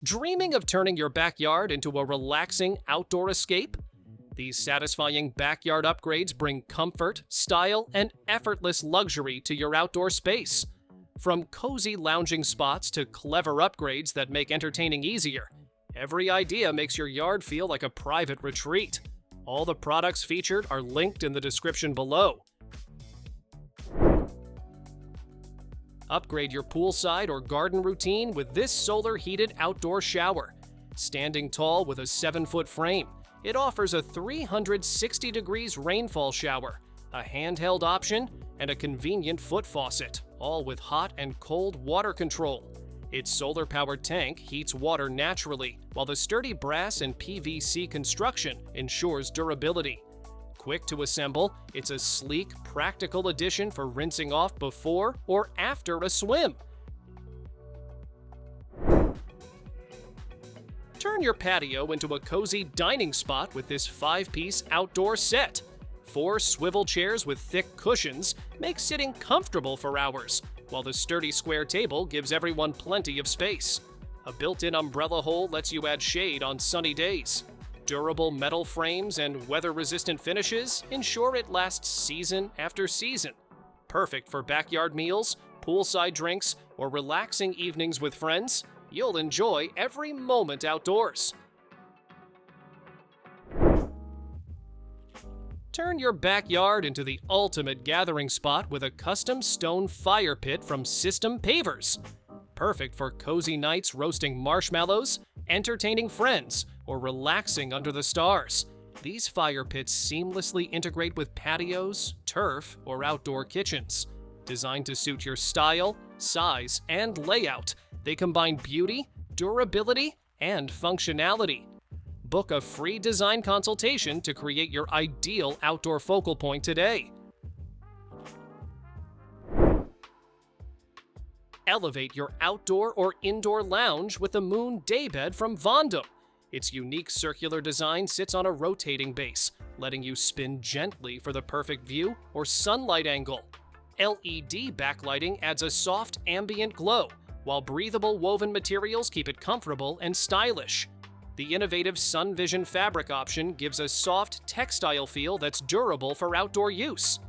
Dreaming of turning your backyard into a relaxing outdoor escape? These satisfying backyard upgrades bring comfort, style, and effortless luxury to your outdoor space. From cozy lounging spots to clever upgrades that make entertaining easier, every idea makes your yard feel like a private retreat. All the products featured are linked in the description below. Upgrade your poolside or garden routine with this solar-heated outdoor shower. Standing tall with a 7-foot frame, it offers a 360 degrees rainfall shower, a handheld option, and a convenient foot faucet, all with hot and cold water control. Its solar-powered tank heats water naturally, while the sturdy brass and PVC construction ensures durability. Quick to assemble, it's a sleek, practical addition for rinsing off before or after a swim. Turn your patio into a cozy dining spot with this 5-piece outdoor set. 4 swivel chairs with thick cushions make sitting comfortable for hours, while the sturdy square table gives everyone plenty of space. A built-in umbrella hole lets you add shade on sunny days. Durable metal frames and weather-resistant finishes ensure it lasts season after season. Perfect for backyard meals, poolside drinks, or relaxing evenings with friends, you'll enjoy every moment outdoors. Turn your backyard into the ultimate gathering spot with a custom stone fire pit from System Pavers. Perfect for cozy nights roasting marshmallows, entertaining friends, or relaxing under the stars. These fire pits seamlessly integrate with patios, turf, or outdoor kitchens. Designed to suit your style, size, and layout, they combine beauty, durability, and functionality. Book a free design consultation to create your ideal outdoor focal point today. Elevate your outdoor or indoor lounge with the Moon Daybed from Vondom. Its unique circular design sits on a rotating base, letting you spin gently for the perfect view or sunlight angle. LED backlighting adds a soft ambient glow, while breathable woven materials keep it comfortable and stylish. The innovative Sun Vision fabric option gives a soft textile feel that's durable for outdoor use.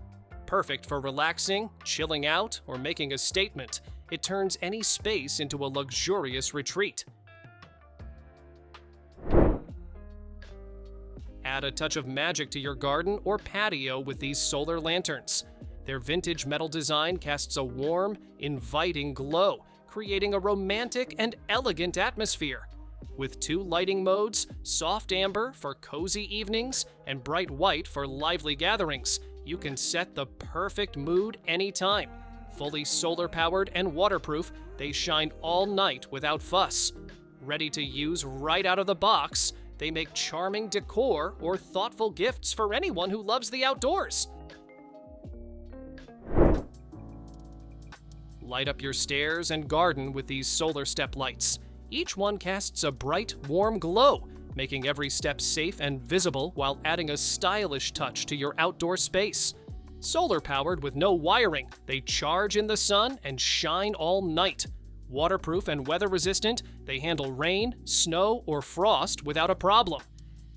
Perfect for relaxing, chilling out, or making a statement, it turns any space into a luxurious retreat. Add a touch of magic to your garden or patio with these solar lanterns. Their vintage metal design casts a warm, inviting glow, creating a romantic and elegant atmosphere. With 2 lighting modes, soft amber for cozy evenings and bright white for lively gatherings, you can set the perfect mood anytime. Fully solar-powered and waterproof, they shine all night without fuss. Ready to use right out of the box, they make charming decor or thoughtful gifts for anyone who loves the outdoors. Light up your stairs and garden with these solar step lights. Each one casts a bright, warm glow, making every step safe and visible while adding a stylish touch to your outdoor space. Solar-powered with no wiring, they charge in the sun and shine all night. Waterproof and weather-resistant, they handle rain, snow, or frost without a problem.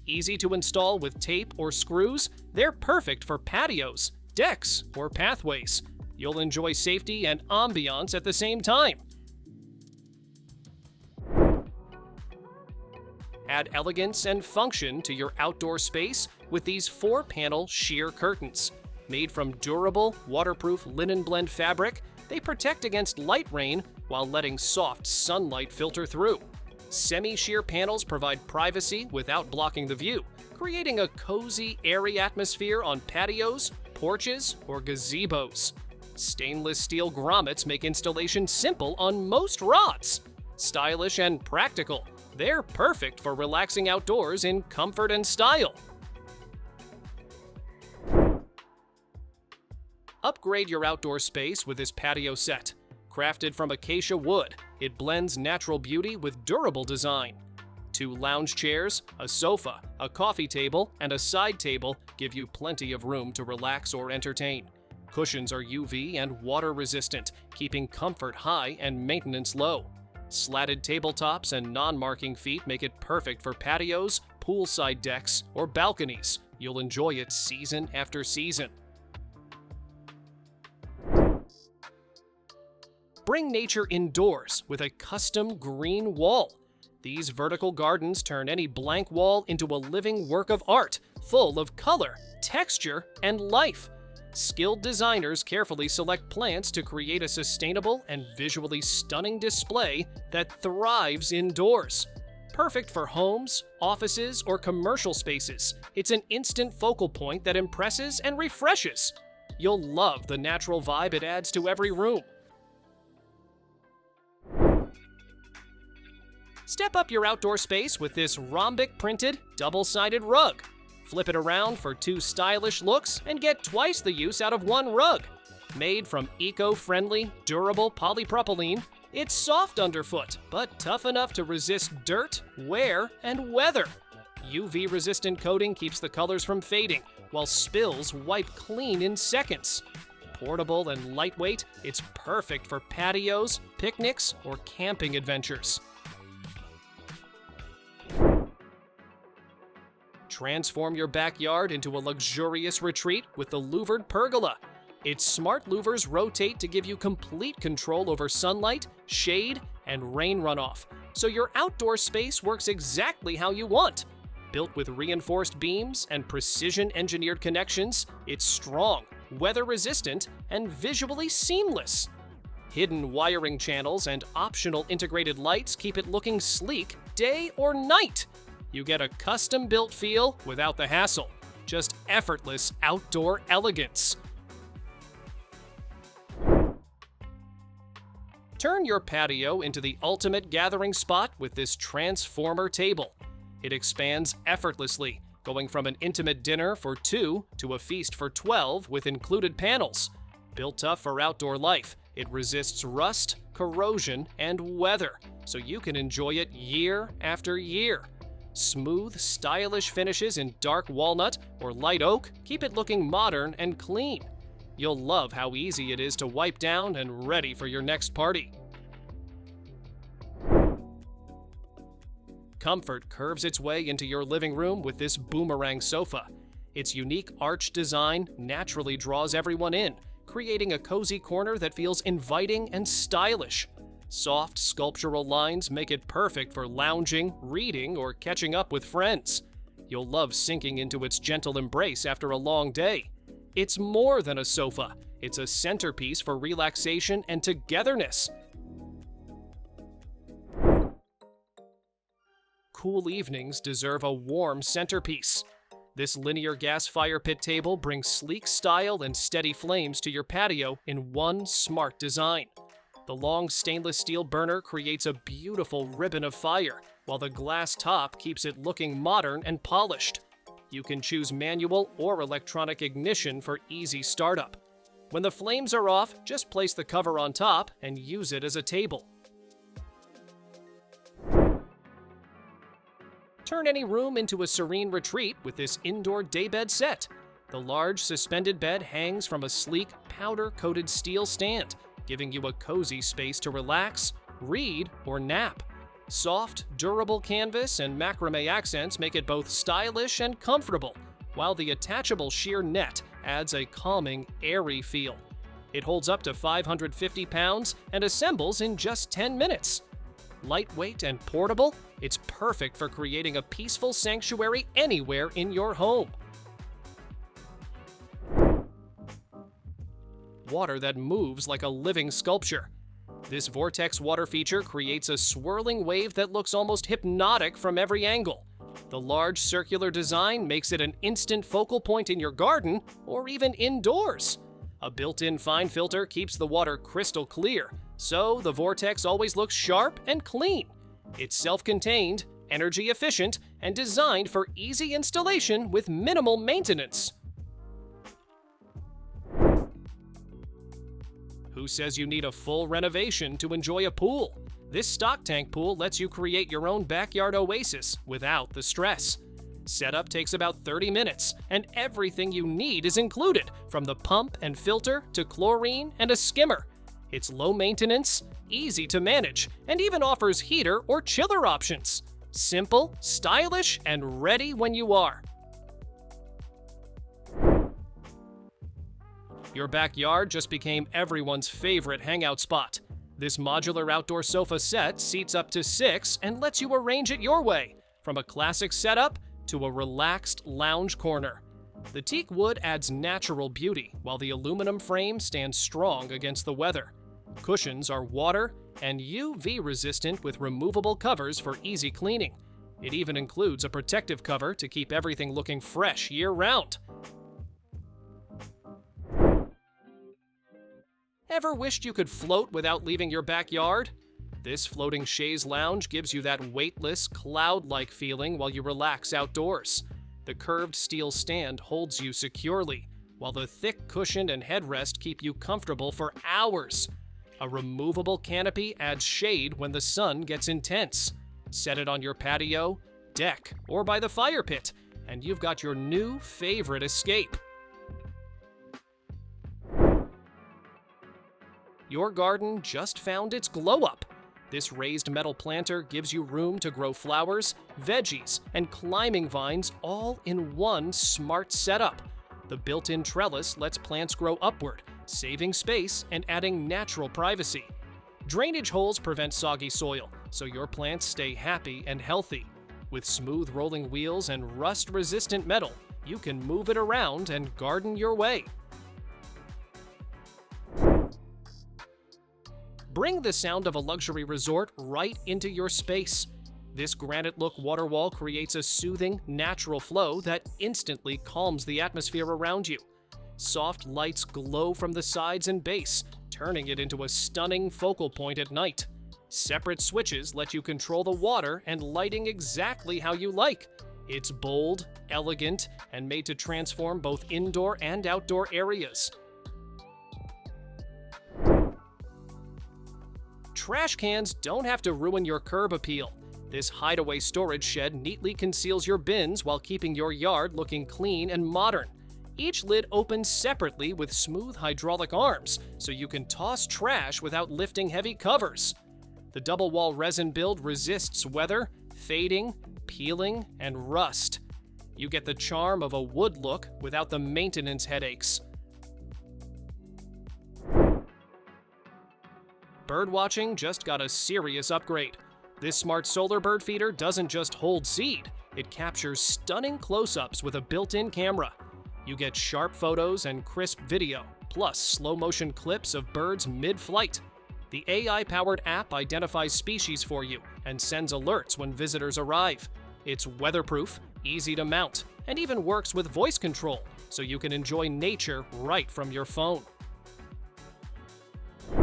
Easy to install with tape or screws, they're perfect for patios, decks, or pathways. You'll enjoy safety and ambiance at the same time. Add elegance and function to your outdoor space with these 4-panel sheer curtains. Made from durable, waterproof linen blend fabric, they protect against light rain while letting soft sunlight filter through. Semi-sheer panels provide privacy without blocking the view, creating a cozy, airy atmosphere on patios, porches, or gazebos. Stainless steel grommets make installation simple on most rods. Stylish and practical, they're perfect for relaxing outdoors in comfort and style. Upgrade your outdoor space with this patio set. Crafted from acacia wood, it blends natural beauty with durable design. 2 lounge chairs, a sofa, a coffee table, and a side table give you plenty of room to relax or entertain. Cushions are UV and water resistant, keeping comfort high and maintenance low. Slatted tabletops and non-marking feet make it perfect for patios, poolside decks, or balconies. You'll enjoy it season after season. Bring nature indoors with a custom green wall. These vertical gardens turn any blank wall into a living work of art, full of color, texture, and life. Skilled designers carefully select plants to create a sustainable and visually stunning display that thrives indoors. Perfect for homes, offices, or commercial spaces, it's an instant focal point that impresses and refreshes. You'll love the natural vibe it adds to every room. Step up your outdoor space with this rhombic printed, double-sided rug. Flip it around for 2 stylish looks and get twice the use out of 1 rug. Made from eco-friendly, durable polypropylene, it's soft underfoot, but tough enough to resist dirt, wear, and weather. UV-resistant coating keeps the colors from fading, while spills wipe clean in seconds. Portable and lightweight, it's perfect for patios, picnics, or camping adventures. Transform your backyard into a luxurious retreat with the Louvered Pergola. Its smart louvers rotate to give you complete control over sunlight, shade, and rain runoff, so your outdoor space works exactly how you want. Built with reinforced beams and precision-engineered connections, it's strong, weather-resistant, and visually seamless. Hidden wiring channels and optional integrated lights keep it looking sleek day or night. You get a custom-built feel without the hassle. Just effortless outdoor elegance. Turn your patio into the ultimate gathering spot with this transformer table. It expands effortlessly, going from an intimate dinner for 2 to a feast for 12 with included panels. Built tough for outdoor life, it resists rust, corrosion, and weather, so you can enjoy it year after year. Smooth, stylish finishes in dark walnut or light oak keep it looking modern and clean. You'll love how easy it is to wipe down and ready for your next party. Comfort curves its way into your living room with this Boomerang Sofa. Its unique arch design naturally draws everyone in, creating a cozy corner that feels inviting and stylish. Soft sculptural lines make it perfect for lounging, reading, or catching up with friends. You'll love sinking into its gentle embrace after a long day. It's more than a sofa. It's a centerpiece for relaxation and togetherness. Cool evenings deserve a warm centerpiece. This linear gas fire pit table brings sleek style and steady flames to your patio in one smart design. The long stainless steel burner creates a beautiful ribbon of fire, while the glass top keeps it looking modern and polished. You can choose manual or electronic ignition for easy startup. When the flames are off, just place the cover on top and use it as a table. Turn any room into a serene retreat with this indoor daybed set. The large suspended bed hangs from a sleek, powder-coated steel stand, giving you a cozy space to relax, read, or nap. Soft, durable canvas and macrame accents make it both stylish and comfortable, while the attachable sheer net adds a calming, airy feel. It holds up to 550 pounds and assembles in just 10 minutes. Lightweight and portable, it's perfect for creating a peaceful sanctuary anywhere in your home. Water that moves like a living sculpture. This Vortex water feature creates a swirling wave that looks almost hypnotic from every angle. The large circular design makes it an instant focal point in your garden or even indoors. A built-in fine filter keeps the water crystal clear, so the Vortex always looks sharp and clean. It's self-contained, energy efficient, and designed for easy installation with minimal maintenance. Who says you need a full renovation to enjoy a pool? This stock tank pool lets you create your own backyard oasis without the stress. Setup takes about 30 minutes, and everything you need is included, from the pump and filter to chlorine and a skimmer. It's low maintenance, easy to manage, and even offers heater or chiller options. Simple, stylish, and ready when you are. Your backyard just became everyone's favorite hangout spot. This modular outdoor sofa set seats up to 6 and lets you arrange it your way, from a classic setup to a relaxed lounge corner. The teak wood adds natural beauty, while the aluminum frame stands strong against the weather. Cushions are water and UV resistant with removable covers for easy cleaning. It even includes a protective cover to keep everything looking fresh year-round. Ever wished you could float without leaving your backyard? This floating chaise lounge gives you that weightless, cloud-like feeling while you relax outdoors. The curved steel stand holds you securely, while the thick cushion and headrest keep you comfortable for hours. A removable canopy adds shade when the sun gets intense. Set it on your patio, deck, or by the fire pit, and you've got your new favorite escape. Your garden just found its glow-up. This raised metal planter gives you room to grow flowers, veggies, and climbing vines all in one smart setup. The built-in trellis lets plants grow upward, saving space and adding natural privacy. Drainage holes prevent soggy soil, so your plants stay happy and healthy. With smooth rolling wheels and rust-resistant metal, you can move it around and garden your way. Bring the sound of a luxury resort right into your space. This granite-look water wall creates a soothing, natural flow that instantly calms the atmosphere around you. Soft lights glow from the sides and base, turning it into a stunning focal point at night. Separate switches let you control the water and lighting exactly how you like. It's bold, elegant, and made to transform both indoor and outdoor areas. Trash cans don't have to ruin your curb appeal. This hideaway storage shed neatly conceals your bins while keeping your yard looking clean and modern. Each lid opens separately with smooth hydraulic arms, so you can toss trash without lifting heavy covers. The double-wall resin build resists weather, fading, peeling, and rust. You get the charm of a wood look without the maintenance headaches. Birdwatching just got a serious upgrade. This smart solar bird feeder doesn't just hold seed, it captures stunning close-ups with a built-in camera. You get sharp photos and crisp video, plus slow-motion clips of birds mid-flight. The AI-powered app identifies species for you and sends alerts when visitors arrive. It's weatherproof, easy to mount, and even works with voice control, so you can enjoy nature right from your phone.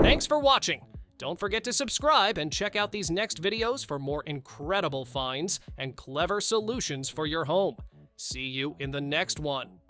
Thanks for watching! Don't forget to subscribe and check out these next videos for more incredible finds and clever solutions for your home. See you in the next one.